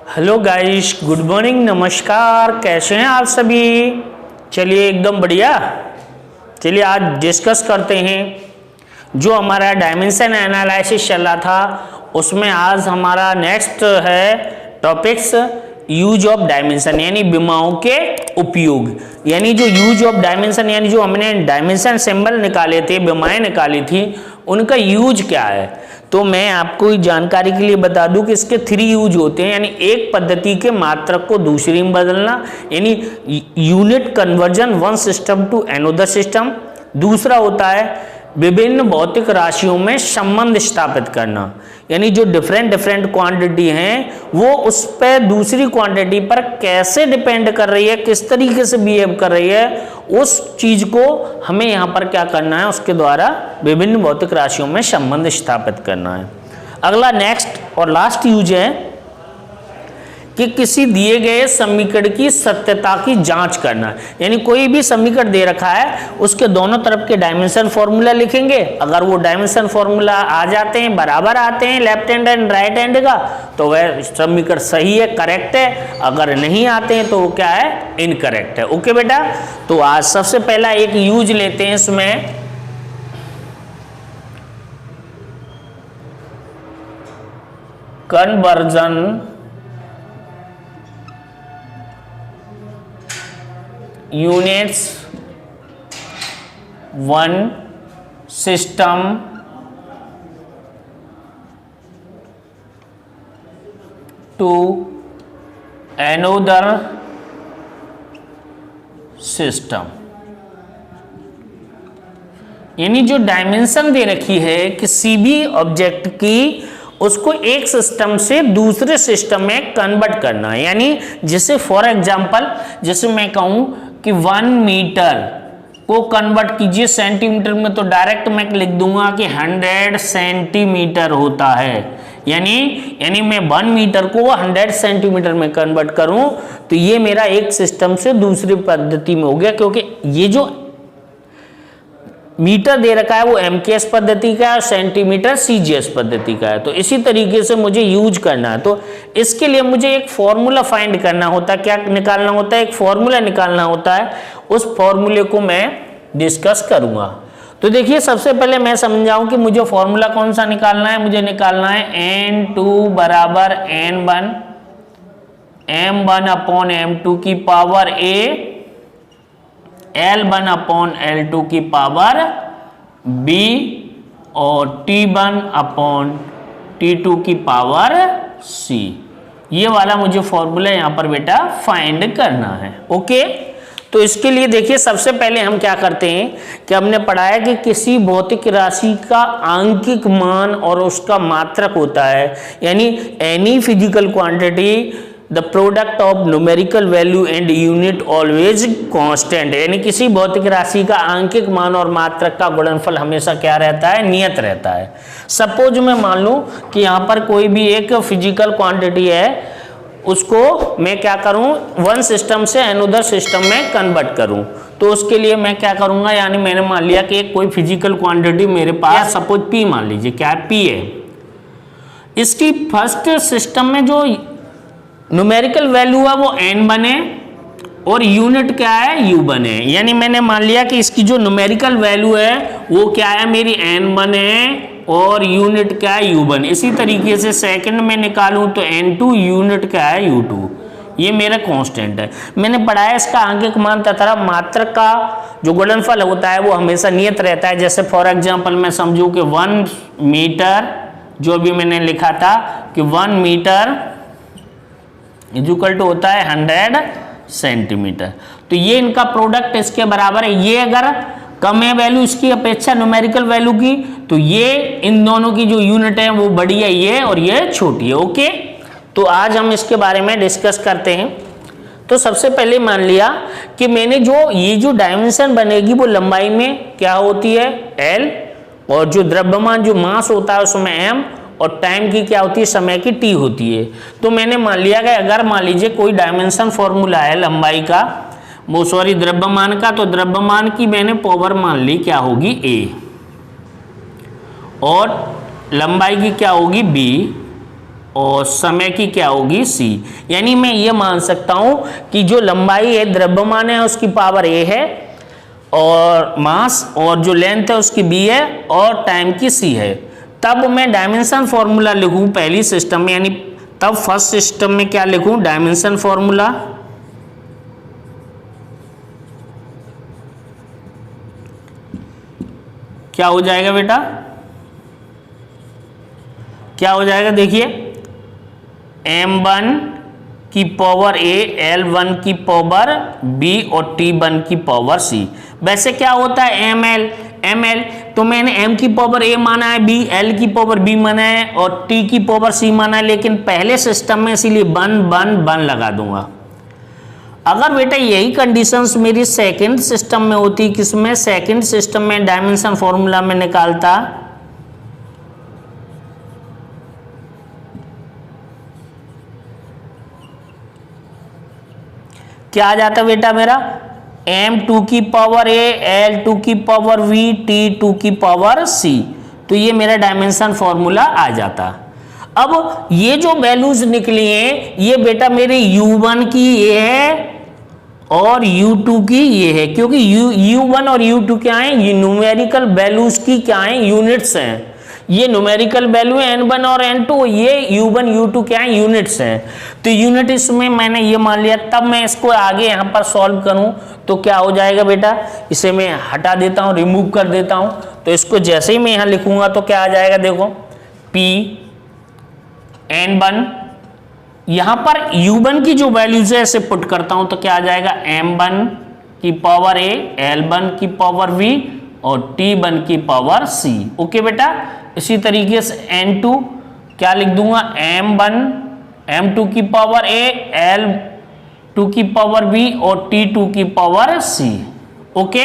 Hello guys, good morning, नमस्कार। कैसे हैं आप सभी? चलिए एकदम बढ़िया। चलिए आज डिस्कस करते हैं जो हमारा डायमेंशन एनालिसिस चल रहा था उसमें आज हमारा नेक्स्ट है टॉपिक्स यूज ऑफ डायमेंशन, यानी विमाओं के उपयोग। यानी जो यूज ऑफ डायमेंशन यानी जो हमने डायमेंशन सिंबल निकाले थे, विमाएं निकाली थी, उनका यूज क्या है। तो मैं आपको जानकारी के लिए बता दूं कि इसके 3 यूज होते हैं। यानी एक पद्धति के मात्रक को दूसरी में बदलना, यानी unit conversion one system to another system. दूसरा होता है विभिन्न भौतिक राशियों में संबंध स्थापित करना, यानी जो डिफरेंट क्वांटिटी हैं वो उस पर दूसरी क्वांटिटी पर कैसे डिपेंड कर रही है, किस तरीके से बिहेव कर रही है, उस चीज को हमें यहाँ पर क्या करना है, उसके द्वारा विभिन्न भौतिक राशियों में संबंध स्थापित करना है। अगला नेक्स्ट और लास्ट यूज है कि किसी दिए गए समीकरण की सत्यता की जांच करना। यानी कोई भी समीकरण दे रखा है उसके दोनों तरफ के डायमेंशन फॉर्मूला लिखेंगे। अगर वो डायमेंशन फॉर्मूला आ जाते हैं, बराबर आते हैं left hand and right hand का, तो वह समीकरण सही है, करेक्ट है। अगर नहीं आते हैं तो वो क्या है, इनकरेक्ट है। ओके बेटा, तो आज सबसे पहला एक यूज लेते हैं इसमें। Conversion units one system to another system. यानी जो डायमेंशन दे रखी है किसी भी ऑब्जेक्ट की, उसको एक सिस्टम से दूसरे सिस्टम में कन्वर्ट करना है। यानी जैसे फॉर एग्जांपल, जैसे मैं कहूं कि 1 मीटर को कन्वर्ट कीजिए सेंटीमीटर में, तो डायरेक्ट मैं लिख दूंगा कि 100 सेंटीमीटर होता है। यानी मैं 1 मीटर को 100 सेंटीमीटर में कन्वर्ट करूं तो ये मेरा एक सिस्टम से दूसरी पद्धति में हो गया, क्योंकि ये जो मीटर दे रखा है वो एमकेएस पद्धति का है, सेंटीमीटर सीजीएस पद्धति का है। तो इसी तरीके से मुझे यूज करना है। तो इसके लिए मुझे एक फॉर्मूला फाइंड करना होता है। क्या निकालना होता है? एक फॉर्मूला निकालना होता है। उस फॉर्मूले को मैं डिस्कस करूंगा। तो देखिए, सबसे पहले मैं समझाऊं कि मुझे फॉर्मूला कौन सा निकालना है। मुझे निकालना है n2 बराबर n1 m1 अपॉन m2 की power a, L1 upon L2 की पावर B और T1 अपॉन T2 की पावर C। ये वाला मुझे फॉर्मूला यहां पर बेटा फाइंड करना है। ओके, तो इसके लिए देखिए, सबसे पहले हम क्या करते हैं कि हमने पढ़ा है कि किसी भौतिक राशि का आंकिक मान और उसका मात्रक होता है। यानी any physical quantity the product of numerical value and unit always constant. यानी किसी भौतिक राशि का आंकिक मान और मात्रक का गुणनफल हमेशा क्या रहता है, नियत रहता है। सपोज मैं मान लूं कि यहाँ पर कोई भी एक फिजिकल क्वांटिटी है, उसको मैं क्या करूं, वन सिस्टम से अनदर सिस्टम में कन्वर्ट करूं। तो उसके लिए मैं क्या करूंगा, यानी मैंने मान लिया कि एक कोई फिजिकल क्वांटिटी मेरे पास, सपोज P मान लीजिए, क्या है, P है। इसकी फर्स्ट सिस्टम में जो न्यूमेरिकल वैल्यू है वो n बने और यूनिट क्या है, u बने। यानी मैंने मान लिया कि इसकी जो न्यूमेरिकल वैल्यू है वो क्या है, मेरी n बने और यूनिट क्या है, u बने। इसी तरीके से सेकंड में निकालूं तो n2, यूनिट क्या है, u2। ये मेरा कांस्टेंट है। मैंने पढ़ा है इसका आंकिक मान तथा मात्रक का जो गुणनफल होता है वो हमेशा नियत रहता है। जैसे फॉर एग्जांपल मैं समझूं कि 1 मीटर, जो भी मैंने लिखा था कि 1 मीटर इक्वल टू होता है 100 सेंटीमीटर। तो ये इनका प्रोडक्ट इसके बराबर है। ये अगर कम है वैल्यू इसकी अपेक्षा न्यूमेरिकल वैल्यू की, तो ये इन दोनों की जो यूनिट है वो बड़ी है ये, और ये छोटी है। ओके, तो आज हम इसके बारे में डिस्कस करते हैं। तो सबसे पहले मान लिया कि मैंने ये जो डायमेंशन बनेगी वो लंबाई में क्या होती है, L, और जो द्रव्यमान जो मास होता है उसमें M, और टाइम की क्या होती है, समय की T होती है। तो मैंने मान लिया कि अगर मान लीजिए कोई डायमेंशन फॉर्मूला है लंबाई का, वो सॉरी द्रव्यमान का, तो द्रव्यमान की मैंने पावर मान ली क्या होगी, A, और लंबाई की क्या होगी, B, और समय की क्या होगी c। यानी मैं ये मान सकता हूं कि जो लंबाई है द्रव्यमान है उसकी पावर a है, और मास और जो लेंथ है उसकी b है, और टाइम की c है। तब मैं डायमेंशन फॉर्मूला लिखूं पहली सिस्टम में, यानी तब फर्स्ट सिस्टम में क्या लिखूं, डायमेंशन फॉर्मूला। क्या हो जाएगा बेटा, क्या हो जाएगा, देखिए m1 की पावर a, l1 की पावर b और t1 की पावर c। वैसे क्या होता है ml, तो मैंने m की पावर a माना है, b l की पावर b माना है और t की पावर c माना है, लेकिन पहले सिस्टम में इसीलिए 1 लगा दूंगा। अगर बेटा यही कंडीशंस मेरी सेकंड सिस्टम में होती, किसमें, सेकंड सिस्टम में डायमेंशन फॉर्मूला में निकालता, क्या आ जाता बेटा मेरा, m2 की पावर a, l2 की पावर v, t2 की पावर c। तो ये मेरा डायमेंशन फॉर्मूला आ जाता। अब ये जो वैल्यूज निकली हैं ये बेटा मेरे u1 की ये है और u2 की ये है, क्योंकि u1 और u2 क्या है, ये न्यूमेरिकल वैल्यूज की क्या है, यूनिट्स हैं। ये न्यूमेरिकल वैल्यू है n1 और n2, ये u1 u2 क्या है, यूनिट्स हैं। तो यूनिट इसमें मैंने ये मान लिया। तब मैं इसको आगे यहाँ पर सॉल्व करूँ तो क्या हो जाएगा बेटा, इसे मैं हटा देता हूँ, रिमूव कर देता हूँ। तो इसको जैसे ही मैं यहाँ लिखूंगा तो क्या आ जाएगा, देखो p n1, यहाँ पर u1 की जो वैल्यूज है इसे पुट करता हूँ तो क्या आ जाएगा, m1 की पावर a, l1 की पावर v और t1 की पावर c। ओके बेटा, इसी तरीके से n2 क्या लिख दूंगा, m2 की पावर a, l2 की पावर v और t2 की पावर c। ओके,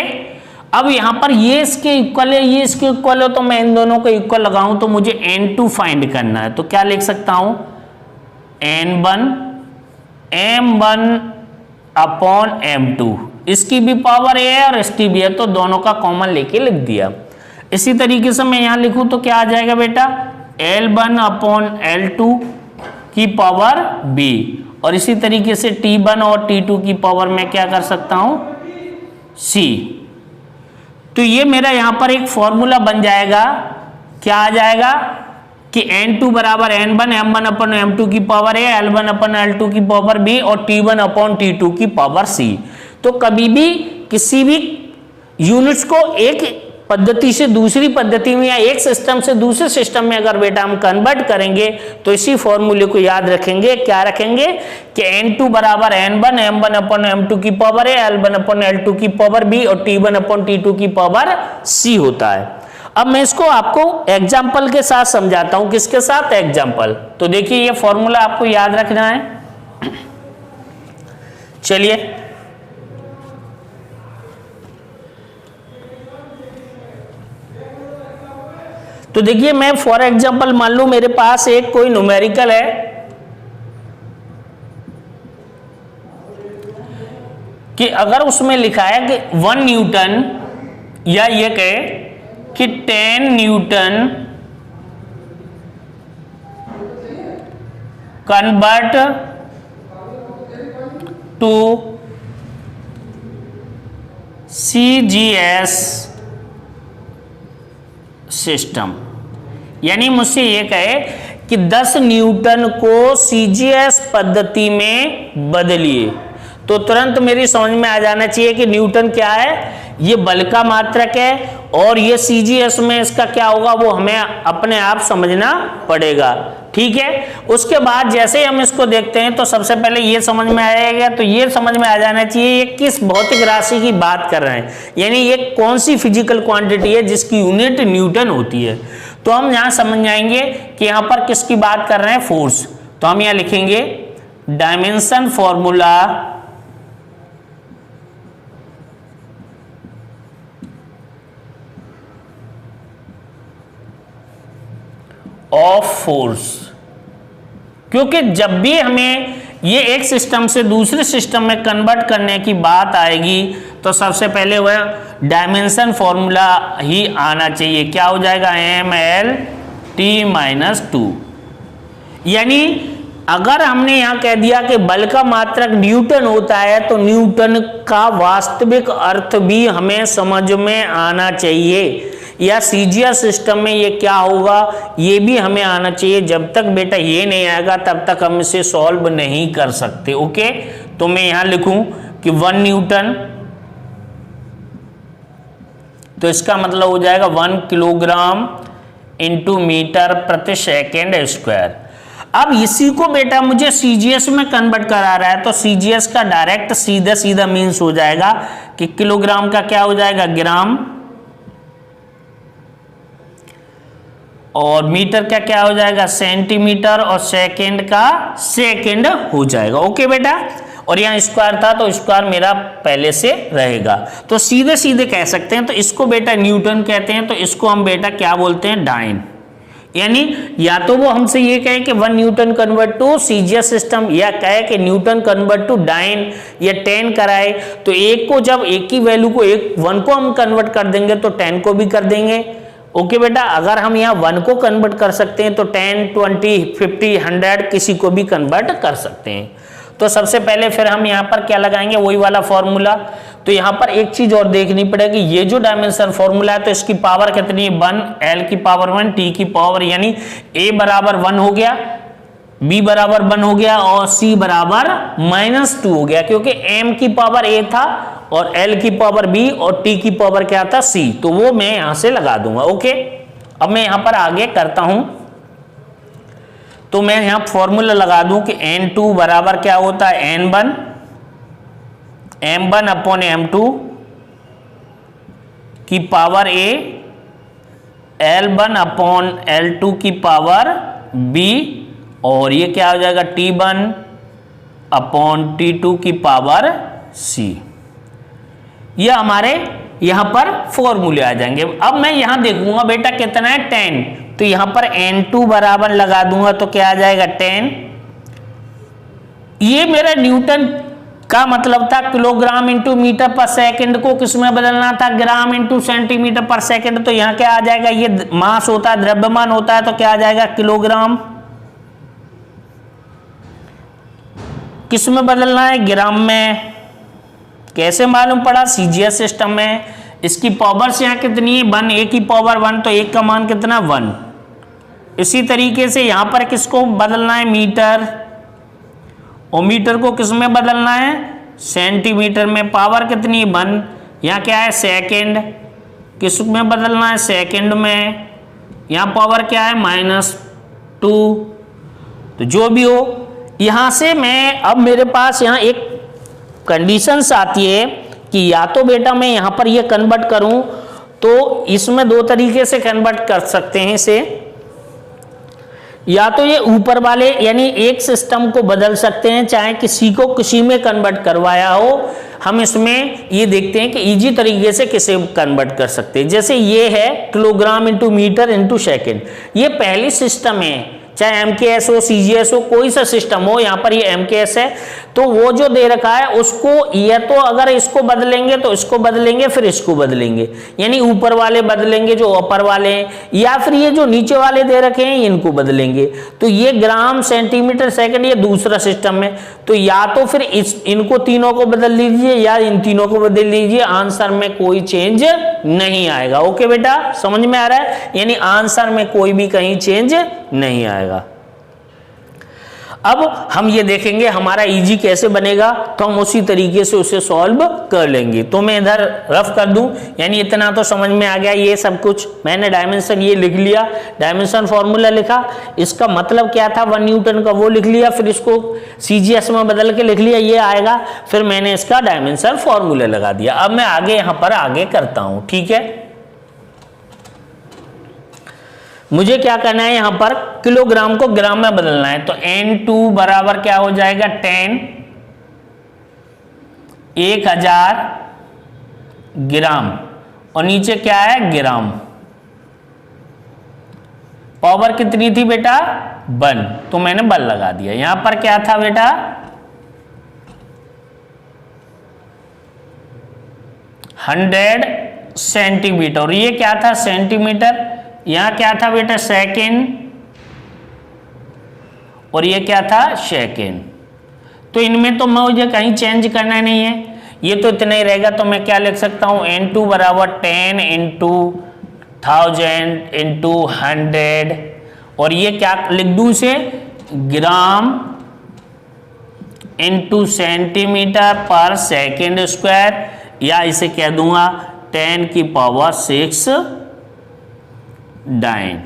अब यहां पर ये इसके इक्वल है, ये इसके इक्वल है, तो मैं इन दोनों को इक्वल लगाऊं तो मुझे n2 फाइंड करना है। तो क्या लिख सकता हूं, n1 m1 अपॉन m2, इसकी भी पावर a है और इसकी भी है, तो दोनों का कॉमन लेके लिख दिया। इसी तरीके से मैं यहां लिखूं तो क्या आ जाएगा बेटा, l1 अपॉन l2 की पावर b, और इसी तरीके से t1 और t2 की पावर मैं क्या कर सकता हूं, c। तो ये मेरा यहां पर एक फॉर्मूला बन जाएगा, क्या आ जाएगा कि n2 बराबर n1 m1 अपॉन m2 की power a, l1 upon l2 की पावर b और t1 अपॉन t2 की पावर c। तो कभी भी किसी भी यूनिट्स को एक पद्धति से दूसरी पद्धति में या एक सिस्टम से दूसरे सिस्टम में अगर बेटा हम कन्वर्ट करेंगे तो इसी फॉर्मूले को याद रखेंगे। क्या रखेंगे कि n2 बराबर n1 m1 अपॉन m2 की power a, l1 upon l2 की पावर b और t1 अपॉन t2 की पावर c होता है। अब मैं इसको आपको एग्जाम्पल के साथ समझाता हूं। किसके साथ, एग्जाम्पल। तो देखिए ये फॉर्मूला आपको याद रखना है। चलिए तो देखिए मैं फॉर एग्जाम्पल मान लूं मेरे पास एक कोई न्यूमेरिकल है कि अगर उसमें लिखा है कि 1 न्यूटन, या ये कहे कि 10 newton convert to CGS system, यानी मुझसे ये कहे कि 10 न्यूटन को CGS पद्धति में बदलिए, तो तुरंत मेरी समझ में आ जाना चाहिए कि न्यूटन क्या है, ये बल का मात्रक है, और ये CGS में इसका क्या होगा वो हमें अपने आप समझना पड़ेगा। ठीक है, उसके बाद जैसे ही हम इसको देखते हैं तो सबसे पहले ये समझ में आएगा, तो ये समझ में आ जाना चाहिए ये किस भौतिक राशि की बात कर रहे हैं, यानी ये कौन सी फिजिकल क्वांटिटी है जिसकी यूनिट न्यूटन होती है। तो हम यहां समझ जाएंगे कि यहां पर किसकी बात कर रहे हैं, फोर्स। तो हम यहां लिखेंगे डायमेंशन फॉर्मूला ऑफ फोर्स, क्योंकि जब भी हमें ये एक सिस्टम से दूसरे सिस्टम में कन्वर्ट करने की बात आएगी तो सबसे पहले वह डायमेंशन फॉर्मूला ही आना चाहिए। क्या हो जाएगा, ml t-2। यानी अगर हमने यहां कह दिया कि बल का मात्रक न्यूटन होता है तो न्यूटन का वास्तविक अर्थ भी हमें समझ में आना चाहिए, या सीजीएस सिस्टम में ये क्या होगा ये भी हमें आना चाहिए। जब तक बेटा ये नहीं आएगा तब तक हम इसे सॉल्व नहीं कर सकते। ओके, तो मैं यहां लिखूं कि 1 न्यूटन, तो इसका मतलब हो जाएगा 1 किलोग्राम इंटू मीटर प्रति सेकेंड स्क्वायर। अब इसी को बेटा मुझे सीजीएस में कन्वर्ट करा रहा है, तो सीजीएस का डायरेक्ट सीधा सीधा मीन्स हो जाएगा कि किलोग्राम का क्या हो जाएगा ग्राम, और मीटर का क्या हो जाएगा सेंटीमीटर, और सेकंड का सेकंड हो जाएगा। ओके बेटा, और यहाँ स्क्वायर था तो स्क्वायर मेरा पहले से रहेगा, तो सीधे सीधे कह सकते हैं। तो इसको बेटा न्यूटन कहते हैं, तो इसको हम बेटा क्या बोलते हैं डाइन। यानी या तो वो हमसे ये कहे कि 1 newton convert to CGS system, या कहे कि न्यूटन कन्वर्ट टू डाइन या 10 कराए, तो एक को जब एक की वैल्यू को 1 को हम कन्वर्ट कर देंगे तो 10 को भी कर देंगे। ओके बेटा, अगर हम यहाँ 1 को कन्वर्ट कर सकते हैं तो 10, 20, 50, 100 किसी को भी कन्वर्ट कर सकते हैं। तो सबसे पहले फिर हम यहाँ पर क्या लगाएंगे, वही वाला फॉर्मूला। तो यहाँ पर एक चीज और देखनी पड़ेगी, ये जो डायमेंशन फॉर्मूला है तो इसकी पावर कितनी है 1, L की पावर 1, T की पावर, यानी A बराबर 1 हो गया, B बराबर 1 हो गया, और C बराबर -2 हो गया, क्योंकि M की पावर A था और L की पावर B और T की पावर क्या था C, तो वो मैं यहां से लगा दूंगा। ओके, अब मैं यहां पर आगे करता हूं, तो मैं यहां फॉर्मूला लगा दूं कि N2 बराबर क्या होता है N1 M1 अपॉन M2 की power A, L1 upon L2 की पावर B, और ये क्या हो जाएगा T1 अपॉन T2 की पावर C। ये हमारे यहां पर फॉर्मूले आ जाएंगे। अब मैं यहां देखूंगा बेटा कितना है 10, तो यहां पर N2 बराबर लगा दूंगा तो क्या आ जाएगा 10। ये मेरा न्यूटन का मतलब था किलोग्राम इंटू मीटर पर सेकंड को किस में बदलना था, ग्राम इंटू सेंटीमीटर पर सेकंड। तो यहां क्या आ जाएगा, ये मास होता है, द्रव्यमान होता है, तो क्या आ जाएगा किलोग्राम, किस में बदलना है ग्राम में। कैसे मालूम पड़ा, सीजीएस सिस्टम में इसकी पावर्स यहाँ कितनी है 1, A की पावर 1, तो 1 का मान कितना 1। इसी तरीके से यहाँ पर किसको बदलना है मीटर, और मीटर को किस में बदलना है सेंटीमीटर में, पावर कितनी है 1, यहाँ क्या है सेकंड, किस में बदलना है सेकंड में, यहाँ पावर क्या है -2। तो जो भी हो, यहाँ से मैं अब मेरे पास यहाँ एक कंडीशंस आती है कि या तो बेटा मैं यहां पर ये कन्वर्ट करूं, तो इसमें 2 तरीके से कन्वर्ट कर सकते हैं इसे, या तो ये ऊपर वाले यानी एक सिस्टम को बदल सकते हैं, चाहे किसी को किसी में कन्वर्ट करवाया हो। हम इसमें ये देखते हैं कि इजी तरीके से किसे कन्वर्ट कर सकते हैं। जैसे ये है kilogram into metre into second, ये पहली सिस्टम है, चाहे एमकेएस हो सीजीएस हो कोई सा सिस्टम हो, यहाँ पर ये एमकेएस है, तो वो जो दे रखा है उसको या तो अगर इसको बदलेंगे तो इसको बदलेंगे, फिर इसको बदलेंगे, यानी ऊपर वाले बदलेंगे जो ऊपर वाले हैं, या फिर ये जो नीचे वाले दे रखे हैं इनको बदलेंगे। तो ये ग्राम सेंटीमीटर सेकंड ये दूसरा सिस्टम है, तो या तो फिर इनको तीनों को बदल लीजिए या इन तीनों को बदल लीजिए, आंसर में कोई चेंज नहीं आएगा। ओके बेटा, समझ में आ रहा है, यानी आंसर में कोई भी कहीं चेंज नहीं आएगा। अब हम ये देखेंगे हमारा इजी कैसे बनेगा, तो हम उसी तरीके से उसे सॉल्व कर लेंगे। तो मैं इधर रफ कर दूं, यानी इतना तो समझ में आ गया, ये सब कुछ मैंने डायमेंशन ये लिख लिया, डायमेंशन फॉर्मूला लिखा, इसका मतलब क्या था 1 न्यूटन का वो लिख लिया, फिर इसको सीजीएस में बदल के लिख लिया, ये आएगा, फिर मैंने इसका डायमेंशन फॉर्मूला लगा दिया। अब मैं आगे यहां पर आगे करता हूं, ठीक है। मुझे क्या करना है, यहां पर किलोग्राम को ग्राम में बदलना है, तो N2 बराबर क्या हो जाएगा 10 1000 ग्राम, और नीचे क्या है ग्राम, पावर कितनी थी बेटा 1, तो मैंने 1 लगा दिया। यहां पर क्या था बेटा 100 सेंटीमीटर, और ये क्या था सेंटीमीटर, यहां क्या था बेटा सेकेंड, और ये क्या था सेकेंड। तो इनमें तो मुझे कहीं चेंज करना नहीं है, ये तो इतना ही रहेगा। तो मैं क्या लिख सकता हूँ N2 बराबर 10 इंटू 1000 इंटू 100, और ये क्या लिख दूँ इसे ग्राम इंटू सेंटीमीटर पर सेकेंड स्क्वायर, या इसे कह दूंगा 10 की पावर 6 डाइन।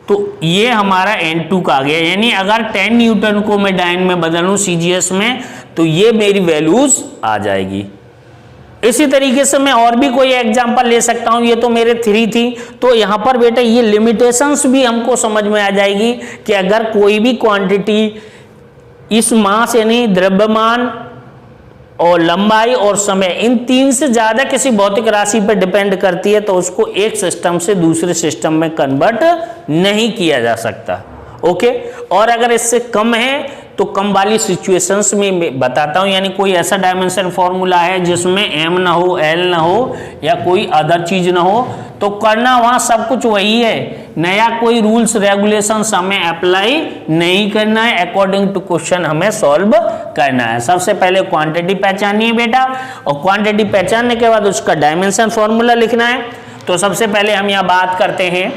तो ये हमारा N2 का आ गया, यानी अगर 10 न्यूटन को मैं डाइन में बदलूं CGS में तो ये मेरी वैल्यूज आ जाएगी। इसी तरीके से मैं और भी कोई एग्जांपल ले सकता हूं, ये तो मेरे 3 थी। तो यहां पर बेटा ये लिमिटेशंस भी हमको समझ में आ जाएगी कि अगर कोई भी क्वांटिटी इस मास यानी द्रव्यमान और लंबाई और समय इन 3 से ज्यादा किसी भौतिक राशि पर डिपेंड करती है तो उसको एक सिस्टम से दूसरे सिस्टम में कन्वर्ट नहीं किया जा सकता। ओके, और अगर इससे कम है तो कम वाली सिचुएशंस में बताता हूं, यानी कोई ऐसा डायमेंशन फॉर्मूला है जिसमें m ना हो, l ना हो या कोई अदर चीज ना हो, तो करना वहां सब कुछ वही है, नया कोई रूल्स रेगुलेशंस हमें अप्लाई नहीं करना है, अकॉर्डिंग टू क्वेश्चन हमें सॉल्व करना है। सबसे पहले क्वांटिटी पहचाननी है बेटा, और क्वांटिटी पहचानने के बाद उसका डायमेंशन फॉर्मूला लिखना है। तो सबसे पहले हम यहाँ बात करते हैं,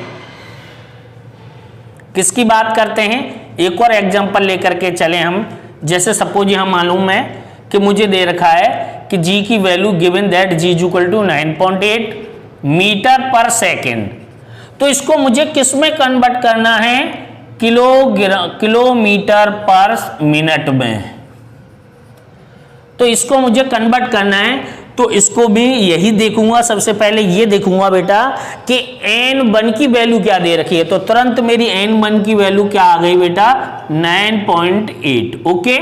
किसकी बात करते हैं, एक और एग्जांपल लेकर के चले हम। जैसे सपोज यहाँ मालूम है कि मुझे दे रखा है कि g की value given that g is equal to 9.8 metre पर सेकेंड। तो इसको मुझे किस में कन्वर्ट करना है, किलोमीटर पर मिनट में। तो इसको मुझे कन्वर्ट करना है, तो इसको भी यही देखूंगा। सबसे पहले ये देखूंगा बेटा कि n1 की वैल्यू क्या दे रखी है, तो तुरंत मेरी n1 की वैल्यू क्या आ गई बेटा 9.8। ओके,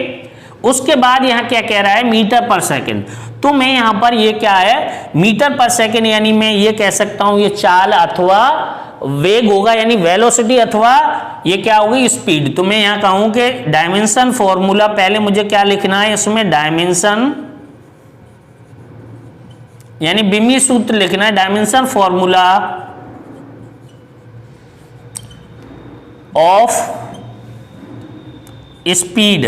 उसके बाद यहाँ क्या कह रहा है मीटर पर सेकेंड। तो मैं यहाँ पर ये क्या है मीटर पर सेकेंड, यानी मैं ये कह सकता हूँ ये चाल अथवा वेग होगा, यानी वेलोसिटी अथवा ये क्या होगी स्पीड। तो मैं यहाँ कहूँ कि डायमेंशन फॉर्मूला पहले मुझे क्या लिखना है, इसमें डायमेंशन यानी बिमी सूत्र लिखना है, डायमेंशन फॉर्मूला ऑफ स्पीड,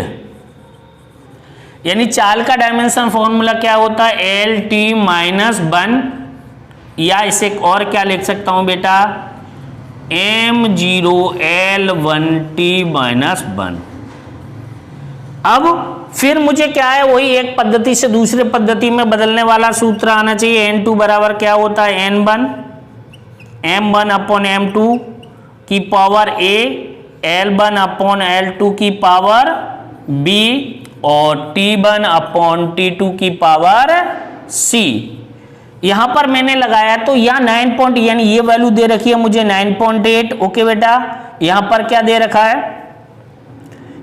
यानी चाल का डायमेंशन फॉर्मूला क्या होता है LT-1, या इसे और क्या लिख सकता हूं बेटा m0L1T-1। अब फिर मुझे क्या है वही एक पद्धति से दूसरे पद्धति में बदलने वाला सूत्र आना चाहिए। N2 बराबर क्या होता है N1 M1 अपॉन M2 की power A, L1 upon L2 की पावर B और T1 अपॉन T2 की पावर C। यहां पर मैंने लगाया तो यह 9 पॉइंट, यानी ये वैल्यू दे रखी है मुझे 9.8। ओके बेटा, यहां पर क्या दे रखा है,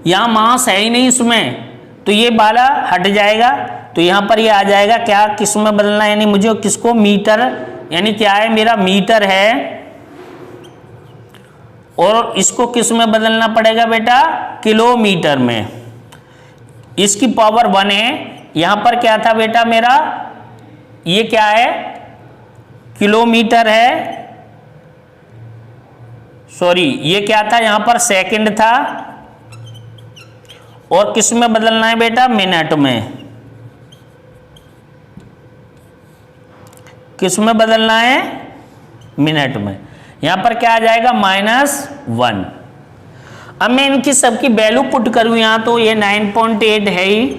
यहां मास है ही नहीं इसमें, तो ये वाला हट जाएगा। तो यहां पर ये आ जाएगा क्या, किस में बदलना है, यानी मुझे किसको मीटर, यानी क्या है मेरा मीटर है और इसको किस में बदलना पड़ेगा बेटा किलोमीटर में। इसकी पावर 1 है, यहां पर क्या था बेटा मेरा, ये क्या है किलोमीटर है, सॉरी ये क्या था यहां पर सेकंड था, और किस में बदलना है बेटा मिनट में। किस में बदलना है मिनट में। यहां पर क्या आ जाएगा -1। अब मैं इनकी सबकी वैल्यू पुट करूं यहां, तो ये 9.8 है ही,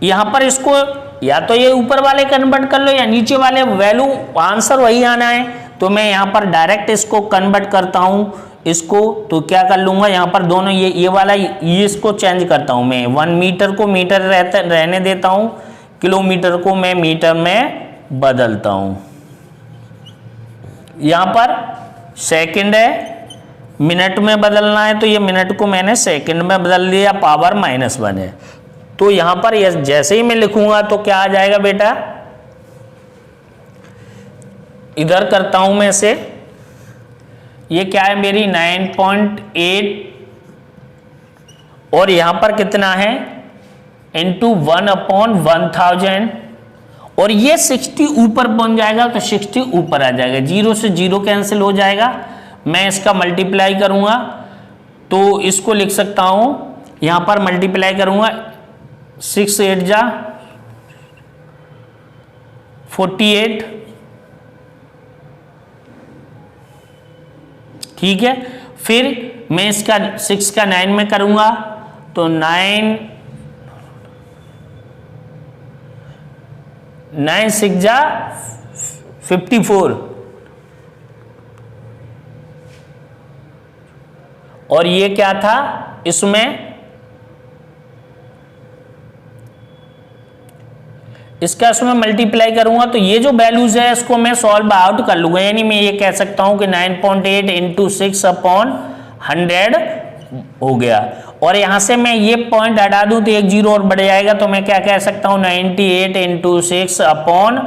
यहां पर इसको या तो ये ऊपर वाले कन्वर्ट कर लो या नीचे वाले, वैल्यू आंसर वही आना है। तो मैं यहां पर डायरेक्ट इसको कन्वर्ट करता हूं इसको, तो क्या कर लूंगा यहां पर दोनों ये वाला ये इसको चेंज करता हूं मैं, 1 मीटर को मीटर रहने देता हूं, किलोमीटर को मैं मीटर में बदलता हूं। यहां पर सेकंड है, मिनट में बदलना है तो ये मिनट को मैंने सेकंड में बदल दिया, पावर -1 है। तो यहां पर जैसे ही मैं लिखूंगा तो क्या आ जाएगा बेटा, इधर करता हूं मैं इसे, ये क्या है मेरी 9.8 और यहां पर कितना है इंटू 1/1000, और ये 60 ऊपर पहुंच जाएगा तो 60 ऊपर आ जाएगा, 0 से 0 कैंसिल हो जाएगा। मैं इसका मल्टीप्लाई करूंगा तो इसको लिख सकता हूं, यहां पर मल्टीप्लाई करूंगा 6 8 जा 48, ठीक है। फिर मैं इसका 6 का 9 में करूंगा तो 9 6 जा 54, और ये क्या था इसमें, इसका इसमें मल्टीप्लाई करूंगा तो ये जो वैल्यूज है इसको मैं सॉल्व आउट कर लूंगा, यानी मैं ये कह सकता हूं कि 9.8 इंटू 6/100 हो गया। और यहां से मैं ये पॉइंट हटा दूं तो 1 0 और बढ़ जाएगा, तो मैं क्या कह सकता हूं 98 इंटू 6/,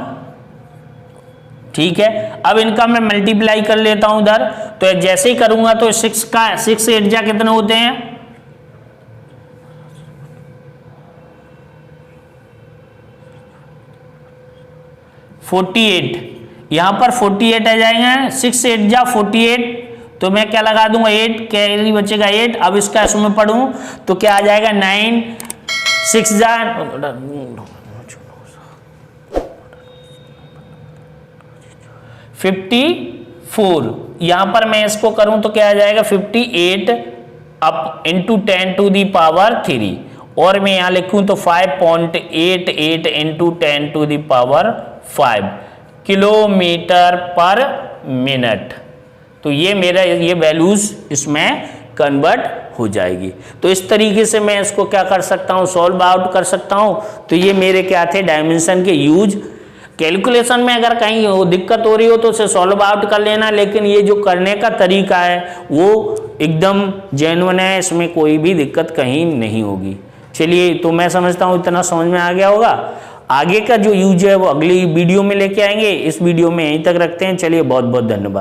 ठीक है। अब इनका मैं मल्टीप्लाई कर लेता हूं उधर, तो जैसे ही करूंगा तो 6 8 जा कितने होते हैं 48, यहां पर 48 आ जाएंगे, 6 8 जा 48, तो मैं क्या लगा दूंगा 8, कैरी बचेगा 8। अब इसका इसमें पढ़ूं तो क्या आ जाएगा 9 6 जा 54, यहां पर मैं इसको करूं तो क्या आ जाएगा 58 अप इंटू 10 टू दी पावर 3, और मैं यहां लिखूं तो 5.88 into 10 to the power 5 kilometre पर मिनट। तो ये मेरा ये वैल्यूज इसमें कन्वर्ट हो जाएगी। तो इस तरीके से मैं इसको क्या कर सकता हूं, सॉल्व आउट कर सकता हूं। तो ये मेरे क्या थे डायमेंशन के यूज। कैलकुलेशन में अगर कहीं दिक्कत हो रही हो तो उसे सॉल्व आउट कर लेना, लेकिन ये जो करने का तरीका है वो एकदम जेन्युइन है, इसमें कोई भी दिक्कत कहीं नहीं होगी। चलिए, तो मैं समझता हूं इतना समझ में आ गया होगा। आगे का जो यूज है वो अगली वीडियो में लेके आएंगे। इस वीडियो में यहीं तक रखते हैं। चलिए, बहुत बहुत धन्यवाद।